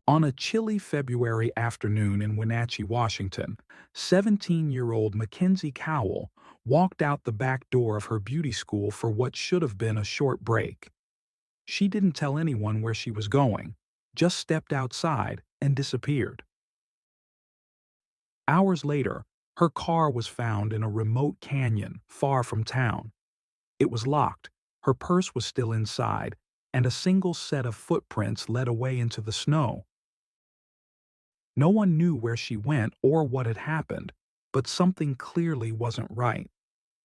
On a chilly February afternoon in Wenatchee, Washington, 17-year-old Mackenzie Cowell walked out the back door of her beauty school for what should have been a short break. She didn't tell anyone where she was going, just stepped outside and disappeared. Hours later, her car was found in a remote canyon far from town. It was locked, her purse was still inside, and a single set of footprints led away into the snow. No one knew where she went or what had happened, but something clearly wasn't right.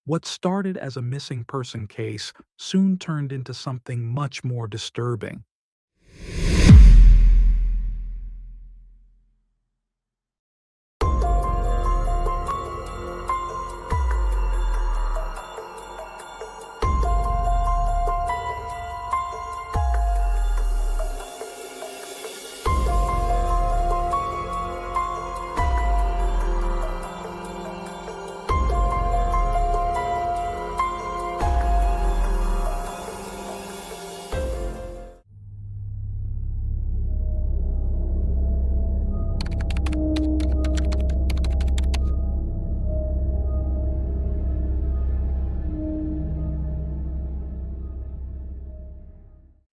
What started as a missing person case soon turned into something much more disturbing.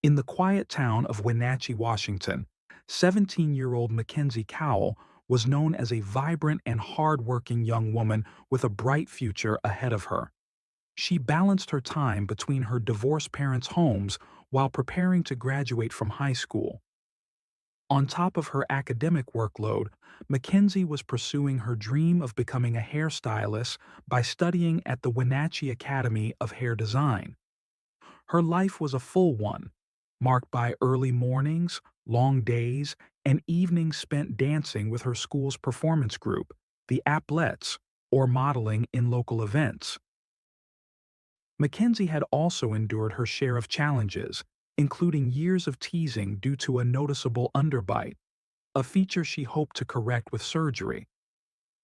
In the quiet town of Wenatchee, Washington, 17-year-old Mackenzie Cowell was known as a vibrant and hard-working young woman with a bright future ahead of her. She balanced her time between her divorced parents' homes while preparing to graduate from high school. On top of her academic workload, Mackenzie was pursuing her dream of becoming a hairstylist by studying at the Wenatchee Academy of Hair Design. Her life was a full one, marked by early mornings, long days, and evenings spent dancing with her school's performance group, the Applettes, or modeling in local events. Mackenzie had also endured her share of challenges, including years of teasing due to a noticeable underbite, a feature she hoped to correct with surgery.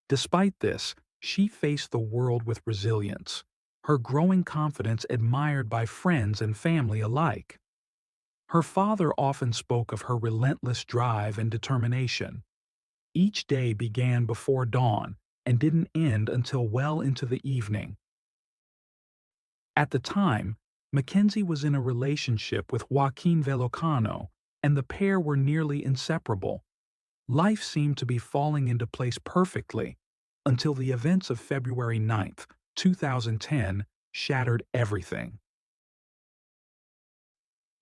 Despite this, she faced the world with resilience, her growing confidence admired by friends and family alike. Her father often spoke of her relentless drive and determination. Each day began before dawn and didn't end until well into the evening. At the time, Mackenzie was in a relationship with Joaquin Velocano, and the pair were nearly inseparable. Life seemed to be falling into place perfectly until the events of February 9th, 2010, shattered everything.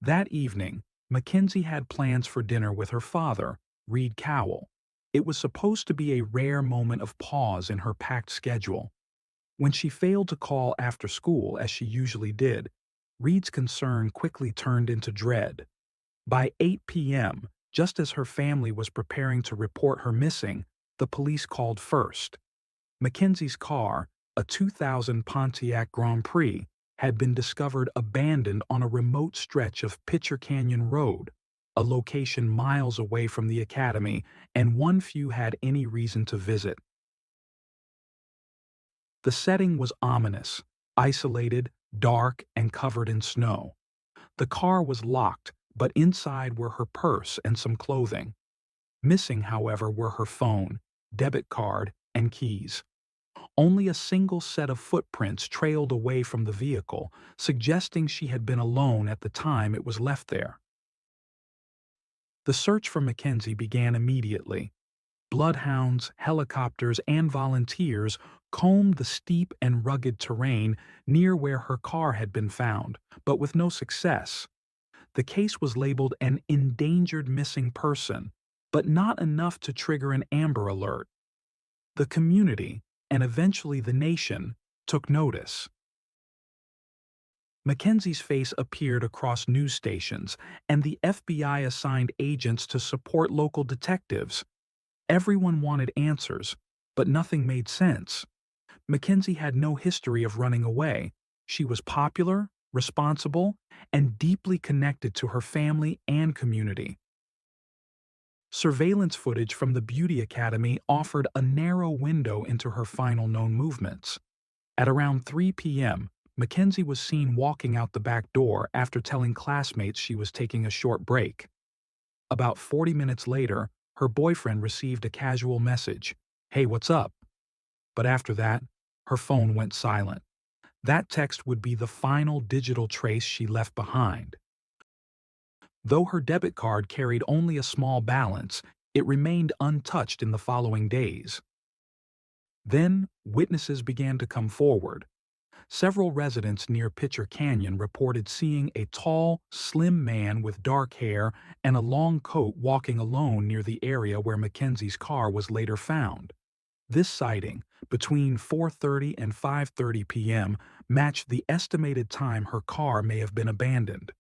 That evening, Mackenzie had plans for dinner with her father, Reed Cowell. It was supposed to be a rare moment of pause in her packed schedule. When she failed to call after school as she usually did, Reed's concern quickly turned into dread. By 8 p.m., just as her family was preparing to report her missing, the police called first. Mackenzie's car, a 2000 Pontiac Grand Prix, had been discovered abandoned on a remote stretch of Pitcher Canyon Road, a location miles away from the academy and one few had any reason to visit. The setting was ominous, isolated, dark, and covered in snow. The car was locked, but inside were her purse and some clothing. Missing, however, were her phone, debit card, and keys. Only a single set of footprints trailed away from the vehicle, suggesting she had been alone at the time it was left there. The search for Mackenzie began immediately. Bloodhounds, helicopters, and volunteers combed the steep and rugged terrain near where her car had been found, but with no success. The case was labeled an endangered missing person, but not enough to trigger an Amber Alert. The community, and eventually the nation, took notice. Mackenzie's face appeared across news stations, and the FBI assigned agents to support local detectives. Everyone wanted answers, but nothing made sense. Mackenzie had no history of running away. She was popular, responsible, and deeply connected to her family and community. Surveillance footage from the Beauty Academy offered a narrow window into her final known movements. At around 3 p.m., Mackenzie was seen walking out the back door after telling classmates she was taking a short break. About 40 minutes later, her boyfriend received a casual message, "Hey, what's up?" But after that, her phone went silent. That text would be the final digital trace she left behind. Though her debit card carried only a small balance, it remained untouched in the following days. Then, witnesses began to come forward. Several residents near Pitcher Canyon reported seeing a tall, slim man with dark hair and a long coat walking alone near the area where Mackenzie's car was later found. This sighting, between 4:30 and 5:30 p.m., matched the estimated time her car may have been abandoned.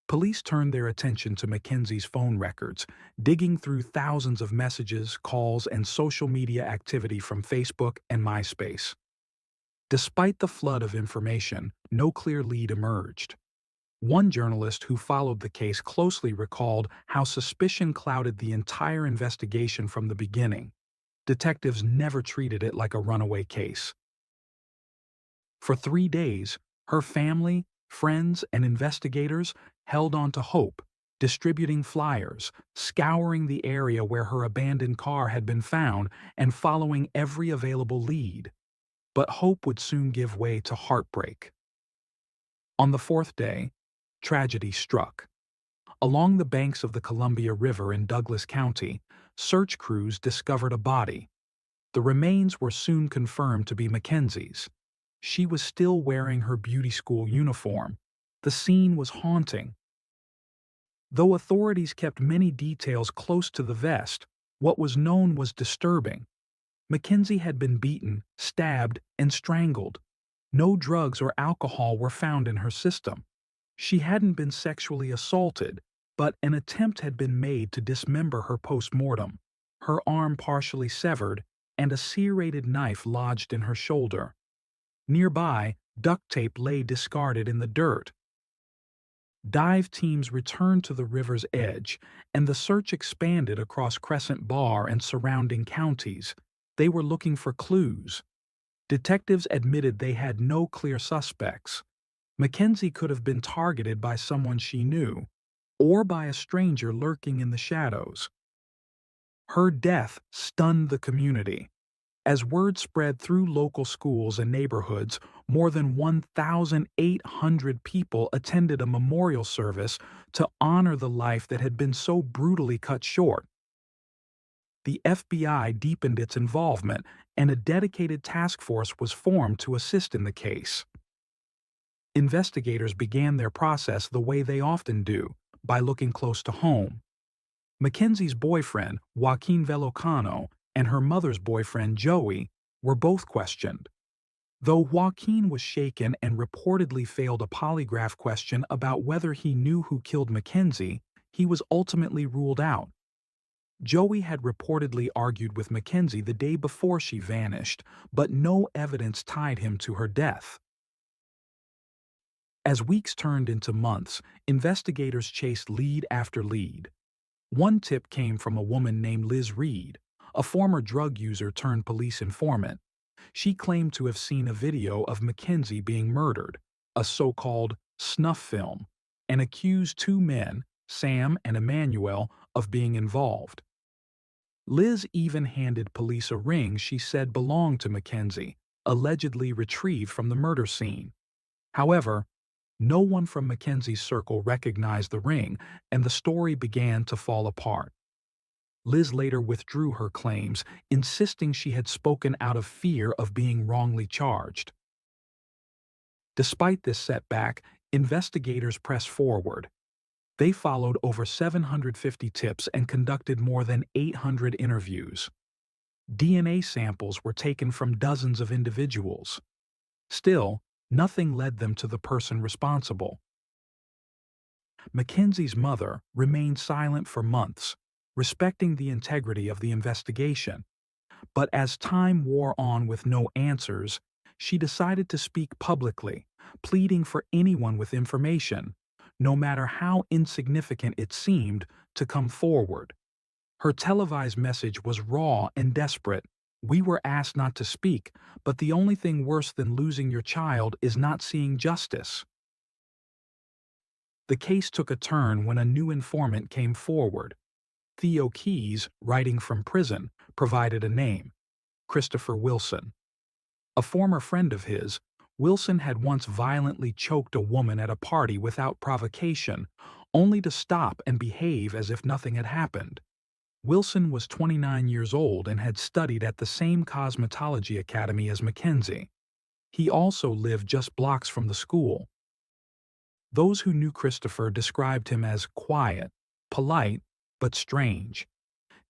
Police turned their attention to Mackenzie's phone records, digging through thousands of messages, calls, and social media activity from Facebook and MySpace. Despite the flood of information, no clear lead emerged. One journalist who followed the case closely recalled how suspicion clouded the entire investigation from the beginning. Detectives never treated it like a runaway case. For 3 days, her family, friends, and investigators held on to hope, distributing flyers, scouring the area where her abandoned car had been found, and following every available lead. But hope would soon give way to heartbreak. On the fourth day, tragedy struck. Along the banks of the Columbia River in Douglas County, search crews discovered a body. The remains were soon confirmed to be Mackenzie's. She was still wearing her beauty school uniform. The scene was haunting. Though authorities kept many details close to the vest, what was known was disturbing. Mackenzie had been beaten, stabbed, and strangled. No drugs or alcohol were found in her system. She hadn't been sexually assaulted, but an attempt had been made to dismember her post-mortem, her arm partially severed, and a serrated knife lodged in her shoulder. Nearby, duct tape lay discarded in the dirt. Dive teams returned to the river's edge, and the search expanded across Crescent Bar and surrounding counties. They were looking for clues. Detectives admitted they had no clear suspects. Mackenzie could have been targeted by someone she knew, or by a stranger lurking in the shadows. Her death stunned the community. As word spread through local schools and neighborhoods, more than 1,800 people attended a memorial service to honor the life that had been so brutally cut short. The FBI deepened its involvement, and a dedicated task force was formed to assist in the case. Investigators began their process the way they often do, by looking close to home. Mackenzie's boyfriend, Joaquin Velocano, and her mother's boyfriend, Joey, were both questioned. Though Joaquin was shaken and reportedly failed a polygraph question about whether he knew who killed Mackenzie, he was ultimately ruled out. Joey had reportedly argued with Mackenzie the day before she vanished, but no evidence tied him to her death. As weeks turned into months, investigators chased lead after lead. One tip came from a woman named Liz Reed, a former drug user turned police informant. She claimed to have seen a video of Mackenzie being murdered, a so-called snuff film, and accused two men, Sam and Emmanuel, of being involved. Liz even handed police a ring she said belonged to Mackenzie, allegedly retrieved from the murder scene. However, no one from Mackenzie's circle recognized the ring, and the story began to fall apart. Liz later withdrew her claims, insisting she had spoken out of fear of being wrongly charged. Despite this setback, investigators pressed forward. They followed over 750 tips and conducted more than 800 interviews. DNA samples were taken from dozens of individuals. Still, nothing led them to the person responsible. Mackenzie's mother remained silent for months, respecting the integrity of the investigation. But as time wore on with no answers, she decided to speak publicly, pleading for anyone with information, no matter how insignificant it seemed, to come forward. Her televised message was raw and desperate. "We were asked not to speak, but the only thing worse than losing your child is not seeing justice." The case took a turn when a new informant came forward. Theo Keyes, writing from prison, provided a name: Christopher Wilson. A former friend of his, Wilson had once violently choked a woman at a party without provocation, only to stop and behave as if nothing had happened. Wilson was 29 years old and had studied at the same cosmetology academy as Mackenzie. He also lived just blocks from the school. Those who knew Christopher described him as quiet, polite, but strange.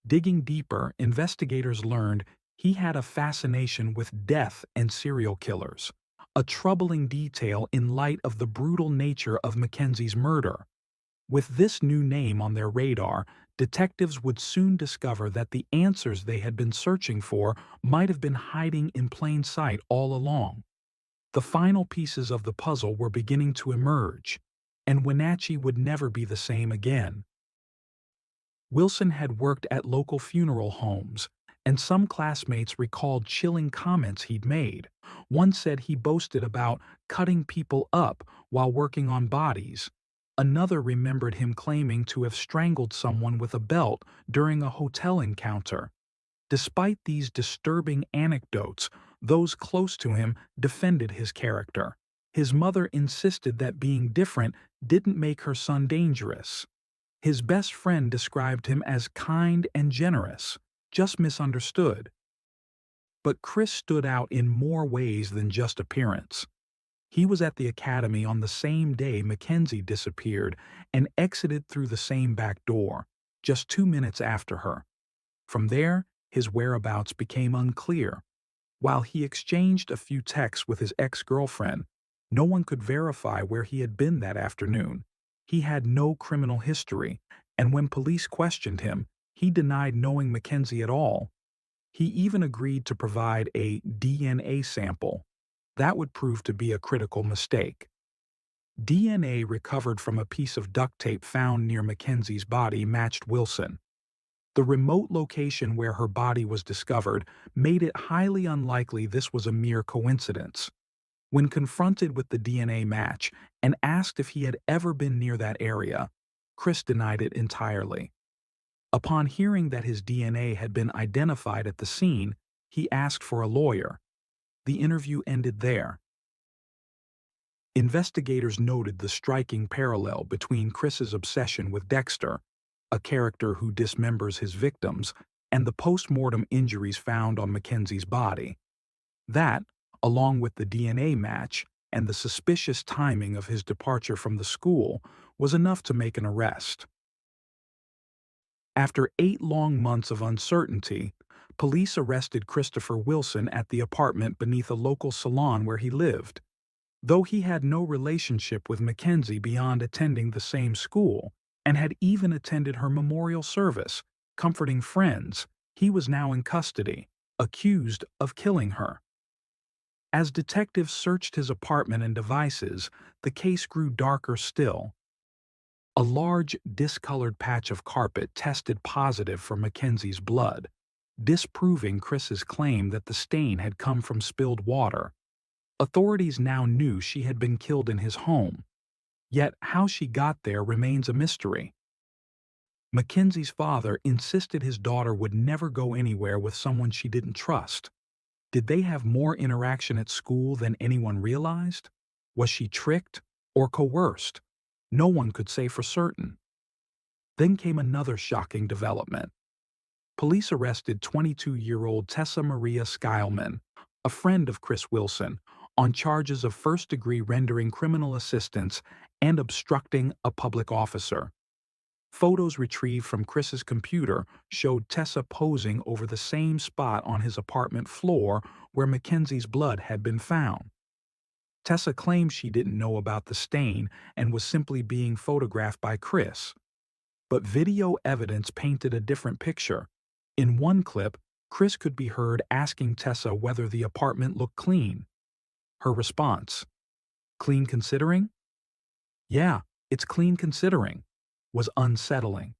Digging deeper, investigators learned he had a fascination with death and serial killers, a troubling detail in light of the brutal nature of Mackenzie's murder. With this new name on their radar, detectives would soon discover that the answers they had been searching for might have been hiding in plain sight all along. The final pieces of the puzzle were beginning to emerge, and Wenatchee would never be the same again. Wilson had worked at local funeral homes, and some classmates recalled chilling comments he'd made. One said he boasted about cutting people up while working on bodies. Another remembered him claiming to have strangled someone with a belt during a hotel encounter. Despite these disturbing anecdotes, those close to him defended his character. His mother insisted that being different didn't make her son dangerous. His best friend described him as kind and generous, just misunderstood. But Chris stood out in more ways than just appearance. He was at the academy on the same day Mackenzie disappeared and exited through the same back door, just 2 minutes after her. From there, his whereabouts became unclear. While he exchanged a few texts with his ex-girlfriend, no one could verify where he had been that afternoon. He had no criminal history, and when police questioned him, he denied knowing Mackenzie at all. He even agreed to provide a DNA sample. That would prove to be a critical mistake. DNA recovered from a piece of duct tape found near Mackenzie's body matched Wilson. The remote location where her body was discovered made it highly unlikely this was a mere coincidence. When confronted with the DNA match and asked if he had ever been near that area, Chris denied it entirely. Upon hearing that his DNA had been identified at the scene, he asked for a lawyer. The interview ended there. Investigators noted the striking parallel between Chris's obsession with Dexter, a character who dismembers his victims, and the post-mortem injuries found on Mackenzie's body. That, along with the DNA match and the suspicious timing of his departure from the school, was enough to make an arrest. After 8 long months of uncertainty, police arrested Christopher Wilson at the apartment beneath a local salon where he lived. Though he had no relationship with Mackenzie beyond attending the same school, and had even attended her memorial service, comforting friends, he was now in custody, accused of killing her. As detectives searched his apartment and devices, the case grew darker still. A large, discolored patch of carpet tested positive for Mackenzie's blood, disproving Chris's claim that the stain had come from spilled water. Authorities now knew she had been killed in his home, yet how she got there remains a mystery. Mackenzie's father insisted his daughter would never go anywhere with someone she didn't trust. Did they have more interaction at school than anyone realized? Was she tricked or coerced? No one could say for certain. Then came another shocking development. Police arrested 22-year-old Tessa Maria Skylman, a friend of Chris Wilson, on charges of first-degree rendering criminal assistance and obstructing a public officer. Photos retrieved from Chris's computer showed Tessa posing over the same spot on his apartment floor where Mackenzie's blood had been found. Tessa claimed she didn't know about the stain and was simply being photographed by Chris. But video evidence painted a different picture. In one clip, Chris could be heard asking Tessa whether the apartment looked clean. Her response, "Clean considering?" "Yeah, it's clean considering," was unsettling.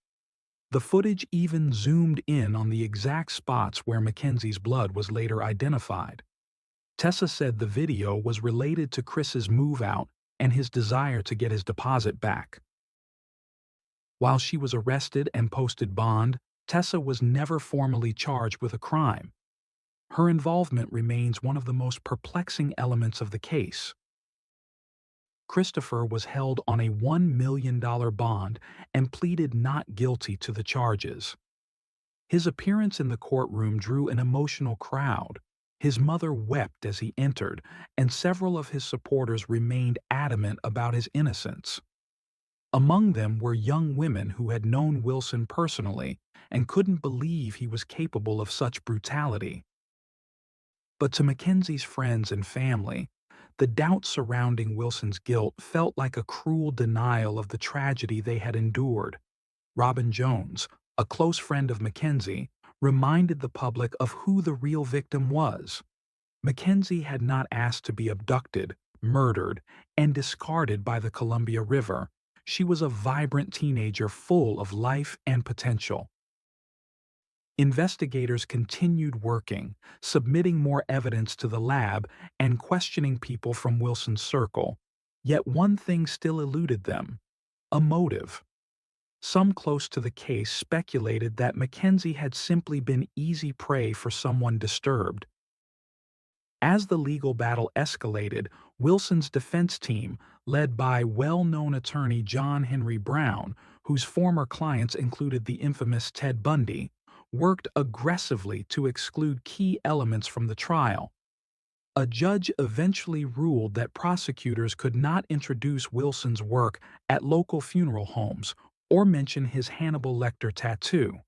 The footage even zoomed in on the exact spots where Mackenzie's blood was later identified. Tessa said the video was related to Chris's move out and his desire to get his deposit back. While she was arrested and posted bond, Tessa was never formally charged with a crime. Her involvement remains one of the most perplexing elements of the case. Christopher was held on a $1 million bond and pleaded not guilty to the charges. His appearance in the courtroom drew an emotional crowd. His mother wept as he entered, and several of his supporters remained adamant about his innocence. Among them were young women who had known Wilson personally and couldn't believe he was capable of such brutality. But to Mackenzie's friends and family, the doubt surrounding Wilson's guilt felt like a cruel denial of the tragedy they had endured. Robin Jones, a close friend of Mackenzie, reminded the public of who the real victim was. Mackenzie had not asked to be abducted, murdered, and discarded by the Columbia River. She was a vibrant teenager full of life and potential. Investigators continued working, submitting more evidence to the lab and questioning people from Wilson's circle. Yet one thing still eluded them: a motive. Some close to the case speculated that Mackenzie had simply been easy prey for someone disturbed. As the legal battle escalated, Wilson's defense team, led by well-known attorney John Henry Brown, whose former clients included the infamous Ted Bundy, worked aggressively to exclude key elements from the trial. A judge eventually ruled that prosecutors could not introduce Wilson's work at local funeral homes or mention his Hannibal Lecter tattoo.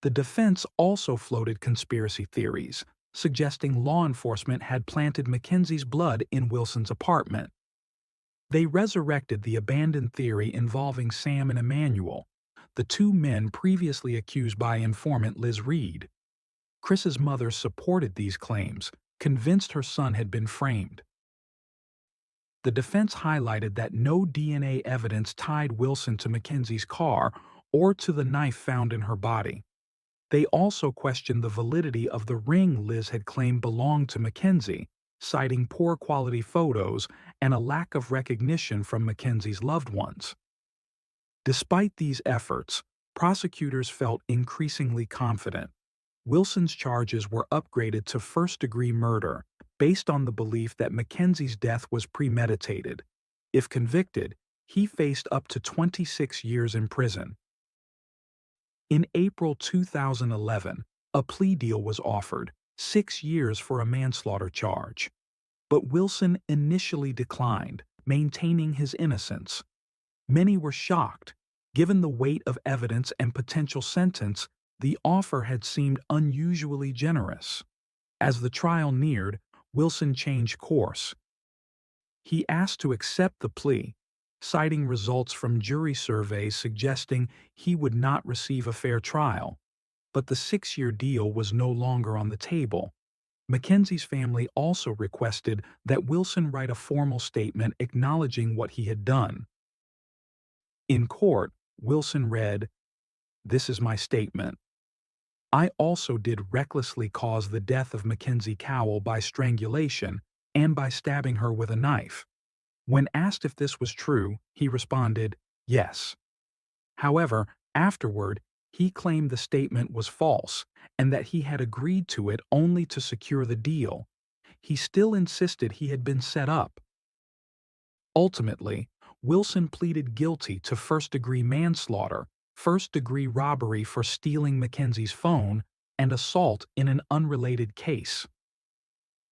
The defense also floated conspiracy theories, suggesting law enforcement had planted Mackenzie's blood in Wilson's apartment. They resurrected the abandoned theory involving Sam and Emmanuel, the two men previously accused by informant Liz Reed. Chris's mother supported these claims, convinced her son had been framed. The defense highlighted that no DNA evidence tied Wilson to Mackenzie's car or to the knife found in her body. They also questioned the validity of the ring Liz had claimed belonged to Mackenzie, citing poor quality photos and a lack of recognition from Mackenzie's loved ones. Despite these efforts, prosecutors felt increasingly confident. Wilson's charges were upgraded to first-degree murder, based on the belief that Mackenzie's death was premeditated. If convicted, he faced up to 26 years in prison. In April 2011, a plea deal was offered, 6 years for a manslaughter charge. But Wilson initially declined, maintaining his innocence. Many were shocked. Given the weight of evidence and potential sentence, the offer had seemed unusually generous. As the trial neared, Wilson changed course. He asked to accept the plea, citing results from jury surveys suggesting he would not receive a fair trial. But the 6-year deal was no longer on the table. Mackenzie's family also requested that Wilson write a formal statement acknowledging what he had done. In court, Wilson read, "This is my statement. I also did recklessly cause the death of Mackenzie Cowell by strangulation and by stabbing her with a knife." When asked if this was true, he responded, "Yes." However, afterward, he claimed the statement was false and that he had agreed to it only to secure the deal. He still insisted he had been set up. Ultimately, Wilson pleaded guilty to first-degree manslaughter, first-degree robbery for stealing Mackenzie's phone, and assault in an unrelated case.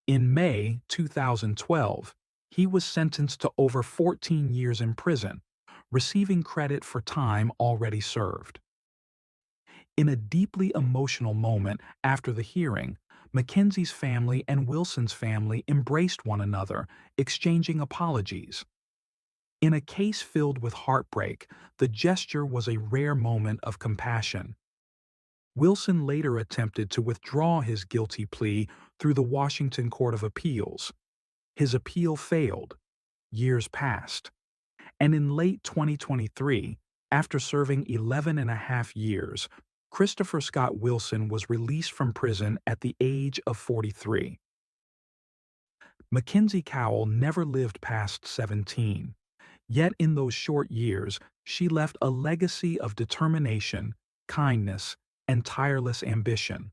In May 2012, he was sentenced to over 14 years in prison, receiving credit for time already served. In a deeply emotional moment after the hearing, Mackenzie's family and Wilson's family embraced one another, exchanging apologies. In a case filled with heartbreak, the gesture was a rare moment of compassion. Wilson later attempted to withdraw his guilty plea through the Washington Court of Appeals. His appeal failed. Years passed. And in late 2023, after serving 11.5 years, Christopher Scott Wilson was released from prison at the age of 43. Mackenzie Cowell never lived past 17. Yet in those short years, she left a legacy of determination, kindness, and tireless ambition.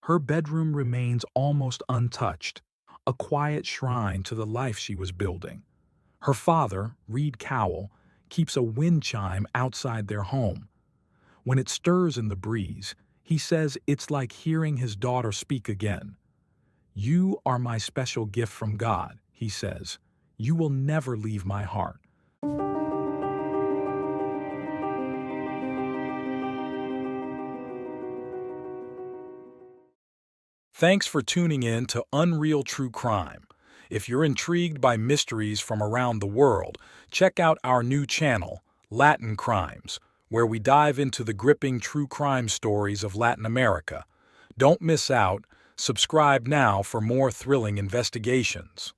Her bedroom remains almost untouched, a quiet shrine to the life she was building. Her father, Reed Cowell, keeps a wind chime outside their home. When it stirs in the breeze, he says it's like hearing his daughter speak again. "You are my special gift from God," he says. "You will never leave my heart." Thanks for tuning in to Unreal True Crime. If you're intrigued by mysteries from around the world, check out our new channel, Latin Crimes, where we dive into the gripping true crime stories of Latin America. Don't miss out. Subscribe now for more thrilling investigations.